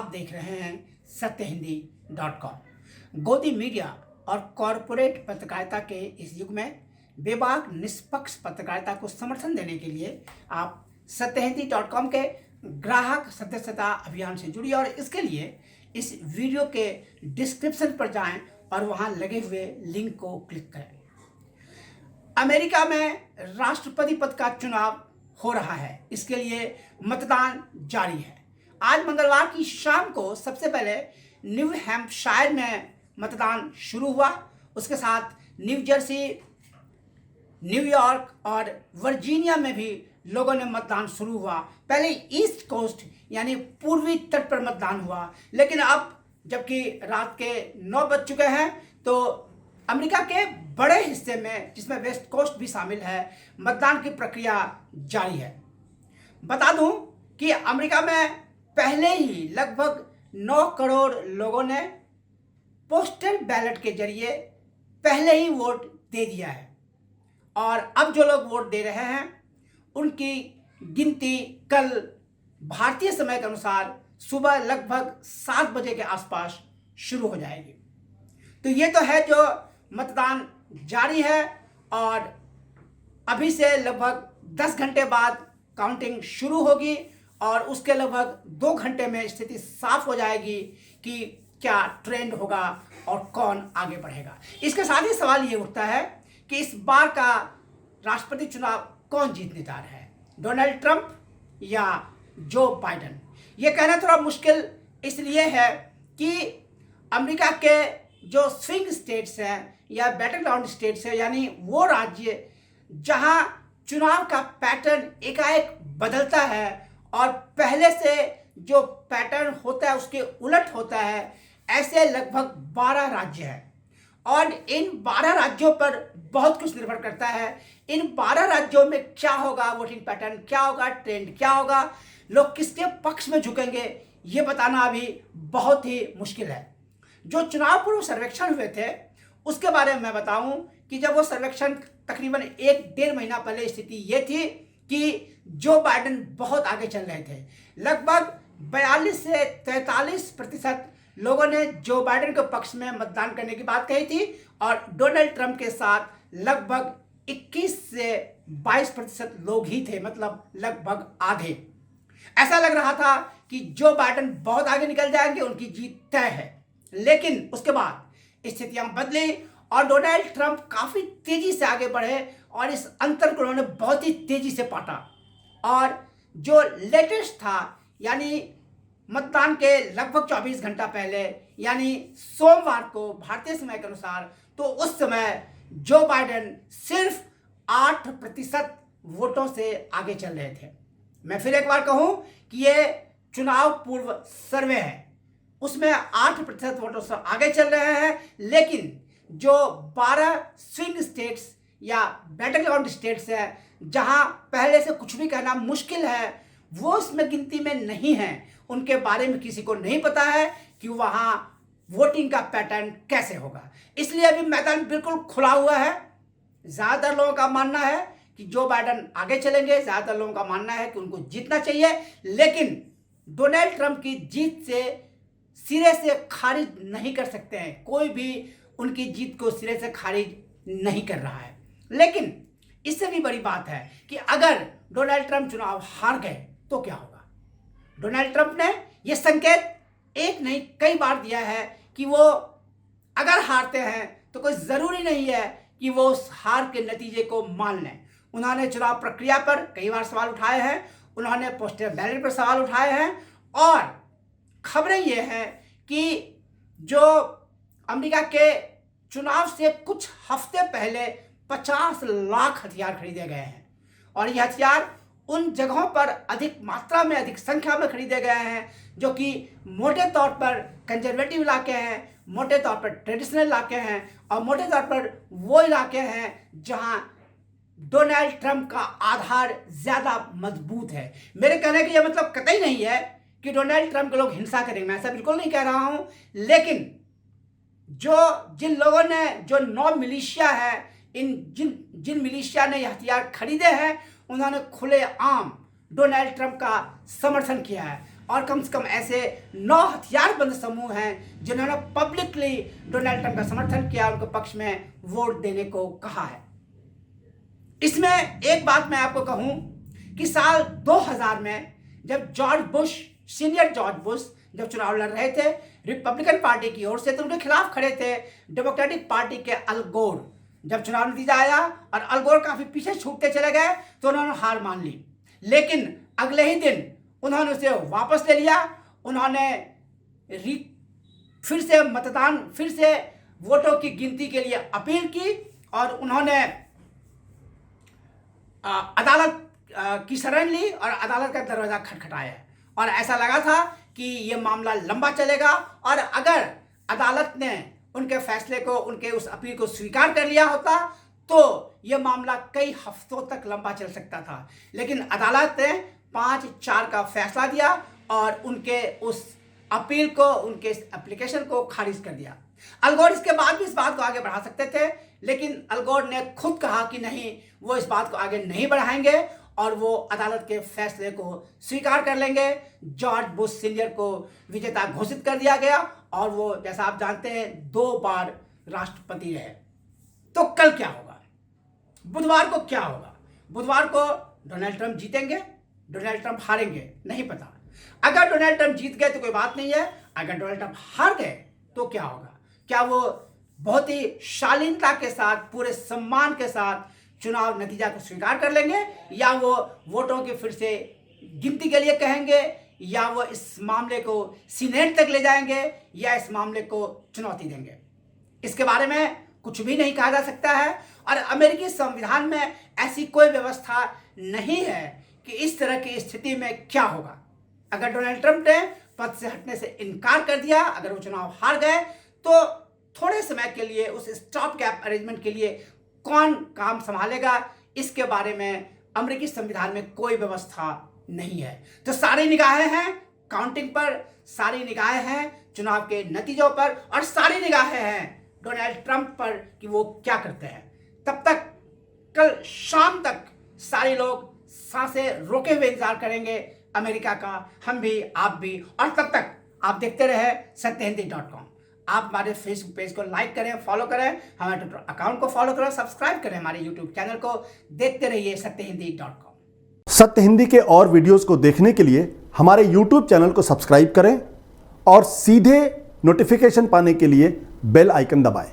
आप देख रहे हैं सत्यहिंदी.com। गोदी मीडिया और कॉरपोरेट पत्रकारिता के इस युग में बेबाक निष्पक्ष पत्रकारिता को समर्थन देने के लिए आप सत्यहिंदी.com के ग्राहक सदस्यता अभियान से जुड़िए और इसके लिए इस वीडियो के डिस्क्रिप्शन पर जाएं और वहां लगे हुए लिंक को क्लिक करें। अमेरिका में राष्ट्रपति पद का चुनाव हो रहा है, इसके लिए मतदान जारी है। आज मंगलवार की शाम को सबसे पहले न्यू हैम्पशायर में मतदान शुरू हुआ। उसके साथ न्यू जर्सी, न्यूयॉर्क और वर्जीनिया में भी लोगों ने मतदान शुरू हुआ। पहले ईस्ट कोस्ट यानी पूर्वी तट पर मतदान हुआ, लेकिन अब जबकि रात के 9 बज चुके हैं तो अमेरिका के बड़े हिस्से में, जिसमें वेस्ट कोस्ट भी शामिल है, मतदान की प्रक्रिया जारी है। बता दूं कि अमेरिका में पहले ही लगभग 9 करोड़ लोगों ने पोस्टल बैलेट के जरिए पहले ही वोट दे दिया है और अब जो लोग वोट दे रहे हैं उनकी गिनती कल भारतीय समय के अनुसार सुबह लगभग 7 बजे के आसपास शुरू हो जाएगी। तो ये तो है जो मतदान जारी है और अभी से लगभग 10 घंटे बाद काउंटिंग शुरू होगी और उसके लगभग 2 घंटे में स्थिति साफ हो जाएगी कि क्या ट्रेंड होगा और कौन आगे बढ़ेगा। इसके साथ ही सवाल ये उठता है कि इस बार का राष्ट्रपति चुनाव कौन जीतने जा रहा है, डोनाल्ड ट्रंप या जो बाइडेन। ये कहना थोड़ा मुश्किल इसलिए है कि अमेरिका के जो स्विंग स्टेट्स हैं या बैटल ग्राउंड स्टेट्स है, यानी वो राज्य जहां चुनाव का पैटर्न एकाएक बदलता है और पहले से जो पैटर्न होता है उसके उलट होता है, ऐसे लगभग 12 राज्य हैं और इन 12 राज्यों पर बहुत कुछ निर्भर करता है। इन 12 राज्यों में क्या होगा, वोटिंग पैटर्न क्या होगा, ट्रेंड क्या होगा, लोग किसके पक्ष में झुकेंगे, ये बताना अभी बहुत ही मुश्किल है। जो चुनाव पूर्व सर्वेक्षण हुए थे उसके बारे में मैं बताऊं कि जब वो सर्वेक्षण तकरीबन 1-1.5 महीना पहले स्थिति ये थी कि जो बाइडेन बहुत आगे चल रहे थे। लगभग 42 से 43% लोगों ने जो बाइडेन के पक्ष में मतदान करने की बात कही थी और डोनाल्ड ट्रंप के साथ लगभग 21 से 22% लोग ही थे, मतलब लगभग आधे। ऐसा लग रहा था कि जो बाइडेन बहुत आगे निकल जाएंगे, उनकी जीत तय है। लेकिन उसके बाद स्थितियां बदली और डोनाल्ड ट्रंप काफी तेजी से आगे बढ़े और इस अंतर को उन्होंने बहुत ही तेजी से पाटा। और जो लेटेस्ट था, यानी मतदान के लगभग 24 घंटा पहले, यानी सोमवार को भारतीय समय के अनुसार, तो उस समय जो बाइडेन सिर्फ 8% वोटों से आगे चल रहे थे। मैं फिर एक बार कहूं कि ये चुनाव पूर्व सर्वे है, उसमें 8% वोटों से आगे चल रहे हैं, लेकिन जो 12 स्विंग स्टेट्स या बैटल ग्राउंड स्टेट्स हैं जहां पहले से कुछ भी कहना मुश्किल है, वो उसमें गिनती में नहीं है। उनके बारे में किसी को नहीं पता है कि वहां वोटिंग का पैटर्न कैसे होगा, इसलिए अभी मैदान बिल्कुल खुला हुआ है। ज़्यादातर लोगों का मानना है कि जो बाइडेन आगे चलेंगे, ज़्यादातर लोगों का मानना है कि उनको जीतना चाहिए, लेकिन डोनाल्ड ट्रंप की जीत से सिरे से खारिज नहीं कर सकते हैं। कोई भी उनकी जीत को सिरे से खारिज नहीं कर रहा है। लेकिन इससे भी बड़ी बात है कि अगर डोनाल्ड ट्रंप चुनाव हार गए तो क्या होगा। डोनाल्ड ट्रंप ने यह संकेत एक नहीं कई बार दिया है कि वो अगर हारते हैं तो कोई ज़रूरी नहीं है कि वो उस हार के नतीजे को मान लें। उन्होंने चुनाव प्रक्रिया पर कई बार सवाल उठाए हैं, उन्होंने पोस्टल बैलेट पर सवाल उठाए हैं और खबरें ये हैं कि जो अमेरिका के चुनाव से कुछ हफ्ते पहले 50 लाख हथियार खरीदे गए हैं और ये हथियार उन जगहों पर अधिक मात्रा में, अधिक संख्या में खरीदे गए हैं जो कि मोटे तौर पर कंजर्वेटिव इलाके हैं, मोटे तौर पर ट्रेडिशनल इलाके हैं और मोटे तौर पर वो इलाके हैं जहां डोनाल्ड ट्रंप का आधार ज़्यादा मजबूत है। मेरे कहने का यह मतलब कतई नहीं है कि डोनाल्ड ट्रंप के लोग हिंसा करेंगे, मैं ऐसा बिल्कुल नहीं कह रहा हूं, लेकिन जिन लोगों ने, जो 9 मिलिशिया है, जिन मिलिशिया ने ये हथियार खरीदे हैं, उन्होंने खुलेआम डोनाल्ड ट्रंप का समर्थन किया है और कम से कम ऐसे 9 हथियारबंद समूह हैं जिन्होंने पब्लिकली डोनाल्ड ट्रंप का समर्थन किया, उनके पक्ष में वोट देने को कहा है। इसमें एक बात मैं आपको कहूं कि साल 2000 में जब सीनियर जॉर्ज बुश जब चुनाव लड़ रहे थे रिपब्लिकन पार्टी की ओर से, तो उनके खिलाफ खड़े थे डेमोक्रेटिक पार्टी के अल गोर। जब चुनाव नतीजा आया और अल गोर काफी पीछे छूटते चले गए तो उन्होंने हार मान ली, लेकिन अगले ही दिन उन्होंने उसे वापस ले लिया। उन्होंने फिर से वोटों की गिनती के लिए अपील की और उन्होंने अदालत की शरण ली और अदालत का दरवाजा खटखटाया और ऐसा लगा था कि ये मामला लंबा चलेगा और अगर अदालत ने उनके फैसले को, उनके उस अपील को स्वीकार कर लिया होता तो ये मामला कई हफ्तों तक लंबा चल सकता था। लेकिन अदालत ने 5-4 का फैसला दिया और उनके उस अपील को, उनके इस एप्लीकेशन को खारिज कर दिया। अल गोर इसके बाद भी इस बात को आगे बढ़ा सकते थे, लेकिन अल गोर ने खुद कहा कि नहीं, वो इस बात को आगे नहीं बढ़ाएंगे और वो अदालत के फैसले को स्वीकार कर लेंगे। जॉर्ज बुश सीनियर को विजेता घोषित कर दिया गया और वो, जैसा आप जानते हैं, 2 बार राष्ट्रपति रहे। तो कल क्या होगा? बुधवार को क्या होगा? बुधवार को डोनाल्ड ट्रंप जीतेंगे, डोनाल्ड ट्रंप हारेंगे, नहीं पता। अगर डोनाल्ड ट्रंप जीत गए तो कोई बात नहीं है, अगर डोनाल्ड ट्रंप हार गए तो क्या होगा? क्या वो बहुत ही शालीनता के साथ, पूरे सम्मान के साथ चुनाव नतीजा को स्वीकार कर लेंगे, या वो वोटों की फिर से गिनती के लिए कहेंगे, या वो इस मामले को सीनेट तक ले जाएंगे, या इस मामले को चुनौती देंगे? इसके बारे में कुछ भी नहीं कहा जा सकता है और अमेरिकी संविधान में ऐसी कोई व्यवस्था नहीं है कि इस तरह की स्थिति में क्या होगा। अगर डोनाल्ड ट्रंप ने पद से हटने से इनकार कर दिया, अगर वो चुनाव हार गए, तो थोड़े समय के लिए उस स्टॉप गैप अरेंजमेंट के लिए कौन काम संभालेगा, इसके बारे में अमेरिकी संविधान में कोई व्यवस्था नहीं है। तो सारी निगाहें हैं काउंटिंग पर, सारी निगाहें हैं चुनाव के नतीजों पर और सारी निगाहें हैं डोनाल्ड ट्रंप पर कि वो क्या करते हैं। तब तक कल शाम तक सारे लोग सांसें रोके हुए इंतजार करेंगे अमेरिका का, हम भी, आप भी। और तब तक आप देखते रहे सत्यहिंदी.com। आप हमारे फेसबुक पेज को लाइक करें, फॉलो करें, हमारे ट्विटर अकाउंट को फॉलो करें, सब्सक्राइब करें, हमारे यूट्यूब चैनल को देखते रहिए सत्यहिंदी.com। सत्य हिंदी के और वीडियोस को देखने के लिए हमारे यूट्यूब चैनल को सब्सक्राइब करें और सीधे नोटिफिकेशन पाने के लिए बेल आइकन दबाएं।